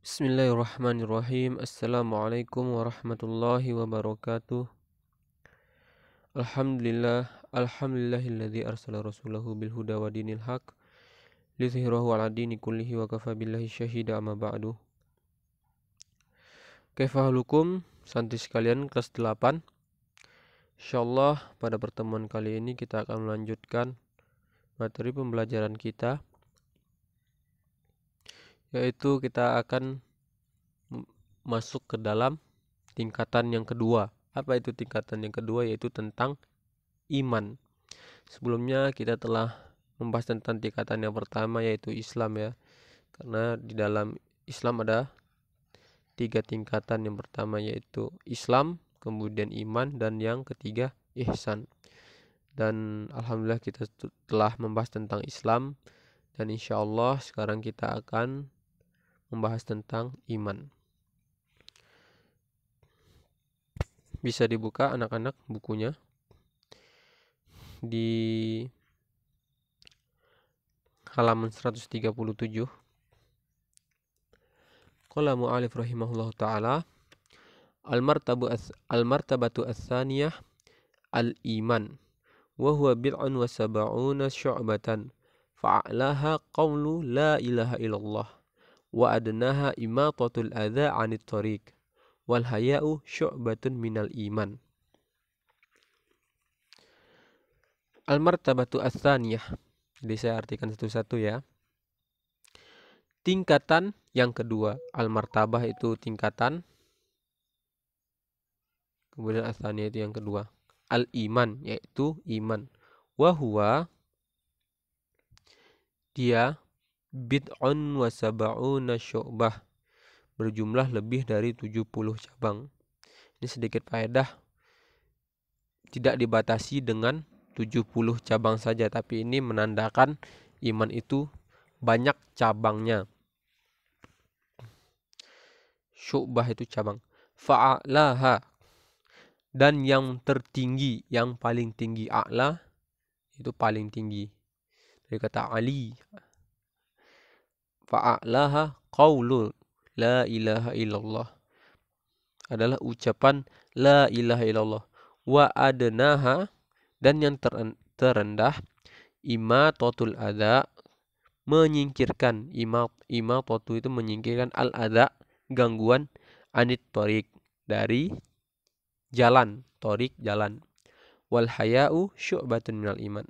Bismillahirrahmanirrahim. Assalamualaikum warahmatullahi wabarakatuh. Alhamdulillahilladzi arsala rasulahu bil huda wa dinil haq liyuzhirahu 'ala dini kullihi wa kafa billahi syahida, amma ba'du. Kaifa halukum santri sekalian kelas 8. Insyaallah pada pertemuan kali ini kita akan melanjutkan materi pembelajaran kita, yaitu kita akan masuk ke dalam tingkatan yang kedua. Apa itu tingkatan yang kedua? Yaitu tentang iman. Sebelumnya kita telah membahas tentang tingkatan yang pertama, yaitu Islam ya. Karena di dalam Islam ada 3 tingkatan. Yang pertama yaitu Islam, kemudian iman, dan yang ketiga ihsan. Dan alhamdulillah kita telah membahas tentang Islam, dan insyaallah sekarang kita akan membahas tentang iman. Bisa dibuka anak-anak bukunya di halaman 137. Qala mu'alif rahimahullahu ta'ala, al-martabatu ats-tsaniyah al-iman wa huwa bid'un wa sab'una syu'batan fa'alaha qawlu la ilaha illallah wa adnaha imatatul adza 'anit thariq wal haya'u syu'batun minal iman. Al-martabatu ats-tsaniyah, jadi saya artikan satu-satu ya. Tingkatan yang kedua, al-martabah itu tingkatan, kemudian ats-tsaniyah itu yang kedua. Al-iman yaitu iman. Wa huwa, dia bid'un wa sab'una syu'bah, berjumlah lebih dari 70 cabang. Ini sedikit faedah, tidak dibatasi dengan 70 cabang saja, tapi ini menandakan iman itu banyak cabangnya. Syu'bah itu cabang. Fa'alaha, dan yang tertinggi, yang paling tinggi. A'la itu paling tinggi, dari kata Ali. Fa'alaha qaulu la ilaha illallah, adalah ucapan la ilaha illallah. Wa adnaha, dan yang terendah, imatatul adza, menyingkirkan. Imatatu itu menyingkirkan, al adza gangguan, anit thariq, dari jalan. Thariq jalan. Wal haya'u syu'batun minal iman,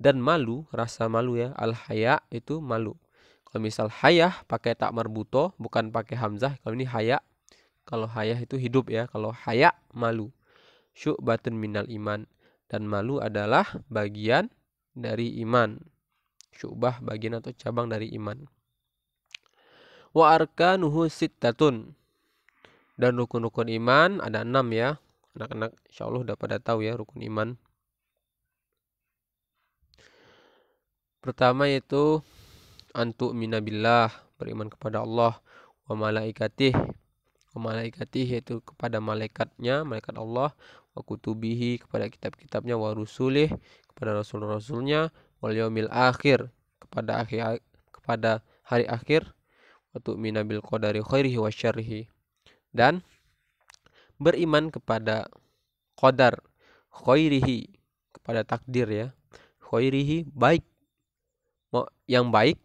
dan malu, rasa malu ya. Al haya itu malu. Kalau misal hayah pakai tak marbuto, bukan pakai hamzah. Kalau ini haya, kalau hayah itu hidup ya. Kalau haya malu. Syu'batun minal iman, dan malu adalah bagian dari iman. Syu'bah bagian atau cabang dari iman. Wa arkanuhu sittatun, dan rukun-rukun iman ada 6 ya. Anak-anak insyaallah udah pada tahu ya rukun iman. Pertama yaitu antu'mina billah, beriman kepada Allah, wa malaikatih, yaitu kepada malaikatnya, malaikat Allah, wa kutubihi, kepada kitab-kitabnya, wa rusulih, kepada rasul-rasulnya, wal yaumil akhir, kepada hari akhir, wa tu'mina bil qadari khairihi wa syarrihi, dan beriman kepada qadar, khairihi, kepada takdir ya, khairihi baik, yang baik,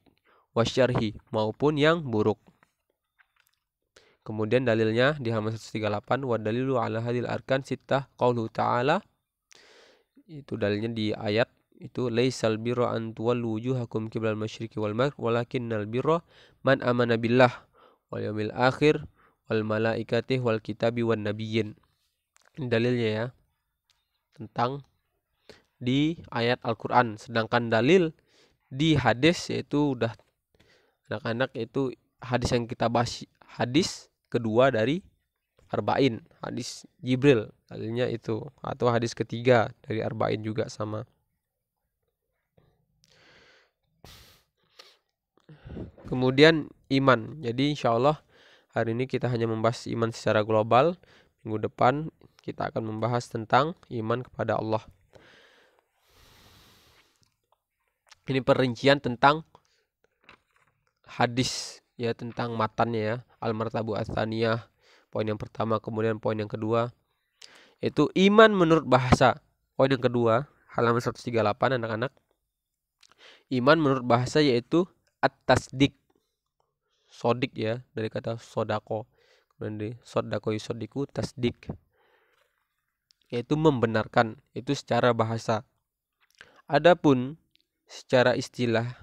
wasyarhi, maupun yang buruk. Kemudian dalilnya di halaman 138, wa dalilu ala hadil arkan sittah qauluhu ta'ala, itu dalilnya di ayat itu, laisal birra an tuwallu wujuhakum qiblal masyriqi wal maghrib walakinnal birra man amana billah wal yaumil akhir wal malaikati wal kitabi wan nabiyyin. Ini dalilnya ya, tentang di ayat Al-Qur'an. Sedangkan dalil di hadis, yaitu udah anak-anak, itu hadis yang kita bahas, hadis kedua dari Arba'in, hadis Jibril dalilnya itu, atau hadis ketiga dari Arba'in juga sama. Kemudian iman. Jadi insyaallah hari ini kita hanya membahas iman secara global. Minggu depan kita akan membahas tentang iman kepada Allah. Ini perincian tentang hadis ya tentang matannya ya. Al-martabu ats-tsaniyah. Poin yang pertama, kemudian poin yang kedua itu iman menurut bahasa. Poin yang kedua, halaman 138 anak-anak. Iman menurut bahasa yaitu at-tasdik. Sodik ya, dari kata sodako. Kemudian di sodako yusodiku tasdik. Yaitu membenarkan, itu secara bahasa. Adapun secara istilah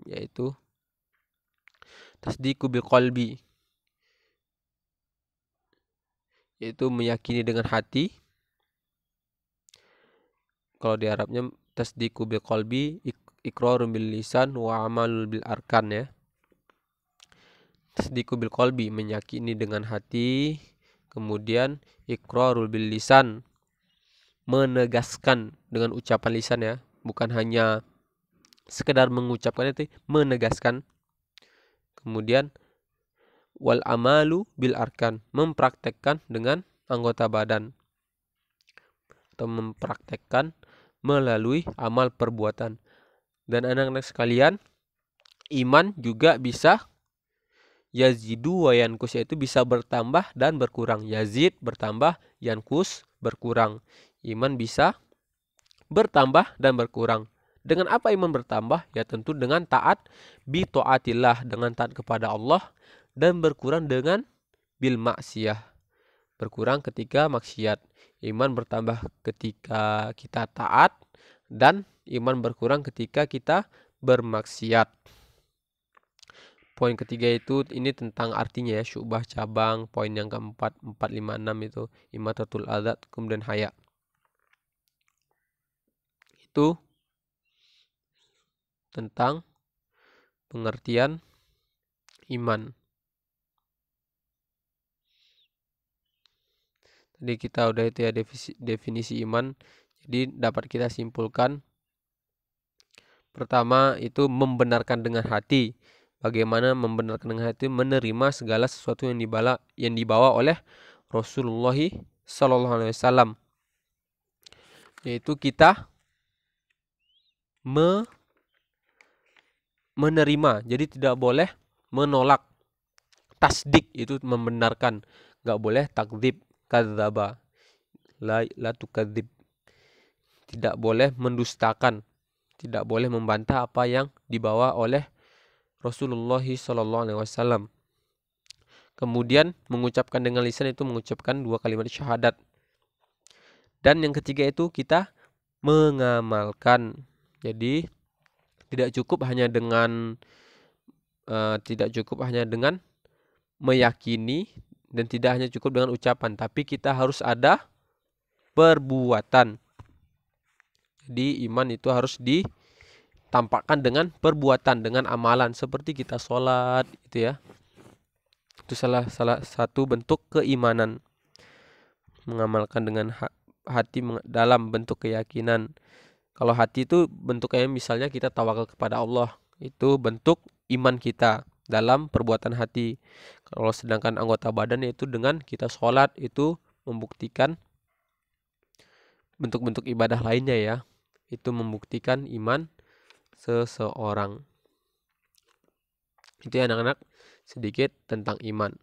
yaitu tasdiku bil qalbi, yaitu meyakini dengan hati. Kalau di Arabnya tasdiku bil qalbi, iqrarun bil lisan wa amalul bil arkan ya. Tasdiku bil qalbi, meyakini dengan hati, kemudian iqrarul bil lisan, menegaskan dengan ucapan lisan ya, bukan hanya sekedar mengucapkan, itu menegaskan. Kemudian wal amalu bil arkan, mempraktekkan dengan anggota badan atau mempraktekkan melalui amal perbuatan. Dan anak-anak sekalian, iman juga bisa yazidu wa yankus, yaitu bisa bertambah dan berkurang. Yazid bertambah, yankus berkurang. Iman bisa bertambah dan berkurang. Dengan apa iman bertambah? Ya tentu dengan taat bi taatillah, dengan taat kepada Allah, dan berkurang dengan bil maksiyah, berkurang ketika maksiat. Iman bertambah ketika kita taat, dan iman berkurang ketika kita bermaksiat. Poin ketiga itu ini tentang artinya ya, syubah cabang. Poin yang keempat, 4, 5, 6 itu imatatul adat, kemudian haya. Itu tentang pengertian iman. Tadi kita udah itu ya definisi iman. Jadi dapat kita simpulkan, pertama itu membenarkan dengan hati. Bagaimana membenarkan dengan hati? Menerima segala sesuatu yang dibawa oleh Rasulullah Sallallahu Alaihi Wasallam. Yaitu kita menerima. Jadi tidak boleh menolak. Tasdik itu membenarkan. Gak boleh takdzib, kadzaba. La tukadzib. Tidak boleh mendustakan. Tidak boleh membantah apa yang dibawa oleh Rasulullah Sallallahu Alaihi Wasallam. Kemudian mengucapkan dengan lisan itu mengucapkan 2 kalimat syahadat. Dan yang ketiga itu kita mengamalkan. Jadi tidak cukup hanya dengan meyakini, dan tidak hanya cukup dengan ucapan, tapi kita harus ada perbuatan. Jadi iman itu harus ditampakkan dengan perbuatan, dengan amalan, seperti kita sholat itu ya. Itu salah satu bentuk keimanan. Mengamalkan dengan hati dalam bentuk keyakinan. Kalau hati itu bentuknya misalnya kita tawakal kepada Allah, itu bentuk iman kita dalam perbuatan hati. Kalau sedangkan anggota badan itu dengan kita sholat, itu membuktikan bentuk-bentuk ibadah lainnya ya. Itu membuktikan iman seseorang. Itu ya anak-anak, sedikit tentang iman.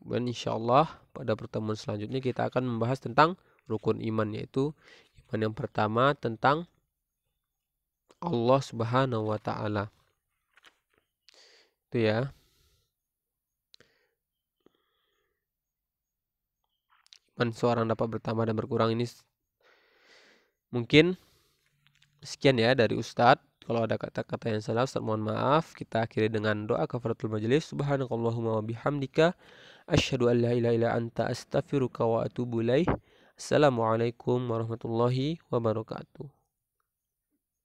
Kemudian insyaAllah pada pertemuan selanjutnya kita akan membahas tentang rukun iman, yaitu iman yang pertama tentang Allah Subhanahu wa Ta'ala. Itu ya. Iman seorang dapat bertambah dan berkurang ini mungkin sekian ya dari Ustadz. Kalau ada kata-kata yang salah, Ustadz mohon maaf. Kita akhiri dengan doa kafaratul majelis. Subhanakallahumma wa bihamdika asyhadu an la ilaha illa anta astaghfiruka wa atubu ilaih. Assalamualaikum warahmatullahi wabarakatuh.